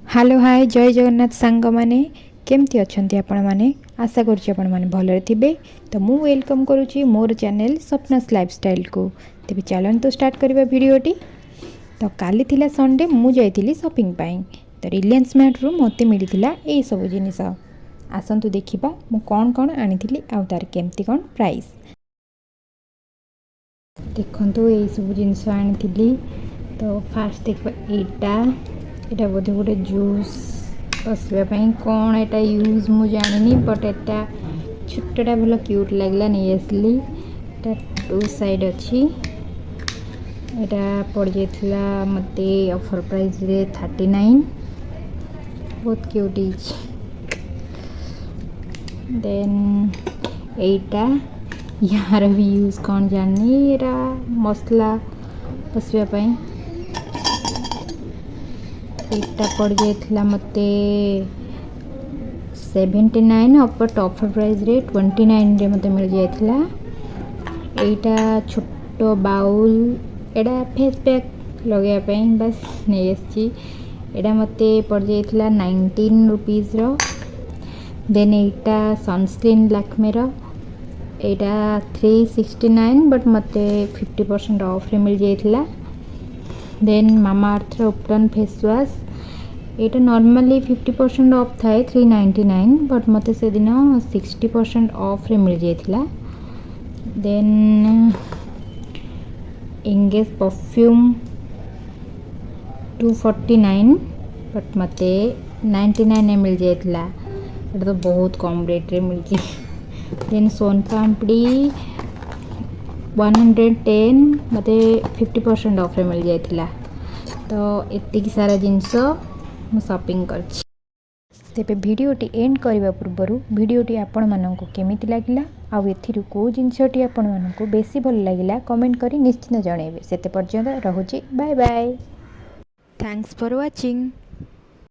Hello hi जय जगन्नाथ सांग माने केमती अच्छंती आपण माने आशा करूची आपण माने भलरे थिबे। तो मु वेलकम करूची मोर चैनल सपनास लाइफस्टाइल को। तेबे चलन तो स्टार्ट करबा वीडियोटी। तो काली थिला संडे मु जाइतिली शॉपिंग पाई। तो रिलायंस मार्ट रु मते मिलिथिला ए सब जिनिस। आसंतु देखिबा मु कोन कोन आनिथिली आ तार केमती कोन प्राइस। देखंतु ए सब जिनिस आनिथिली। तो फास्ट देखबा एटा बोधे गोटे जूस बसवाई कौन एटा यूज मु जानी बट एटा छोटा भल क्यूट लगला नहीं आसली। टू साइड अच्छी एटा पड़ जाइथिला मते ऑफर प्राइस रे 39। बहुत क्यूट इज। देन एटा यार भी यूज कौन जानी एटा मसला बसवाई एटा पड़ जाइथिला मते 79 बट ऑफर प्राइस रे 29 रे मते मिल जाइथिला। एटा छोटो बाउल एटा फेस पैक लगे पे बस नहीं आसी। एटा मते पड़ जाइथिला 19 रुपीस रो। देन एटा सनस्क्रीन लैक्मे रो एटा 369 बट मते 50% ऑफ रे मिल जाइथिला। देन मामा अर्थ उपरन फेस वॉश एटा नॉर्मली 50% ऑफ थाए 399 बट मते से दिन 60% ऑफ रे मिल जाइथिला। देन इंगेज परफ्यूम 249 बट मते 99 में मिल जाइथिला। एटा तो बहुत कम रेट रे मिलची। देन सोन पापड़ी 110 मते 50% ऑफ रे मिल जाइथिला। तो एतिकी सारा जिनस मु शॉपिंग करछि। तेबे वीडियोटी एंड करबा पूर्वरु वीडियोटी आपण माननकु केमिति लागिला आ एथिरु को जिनसटी आपण माननकु बेसी भल लागिला कमेंट करी निश्चित जणेबे। सेते पर्यंत रहुछि bye bye. Thanks for watching.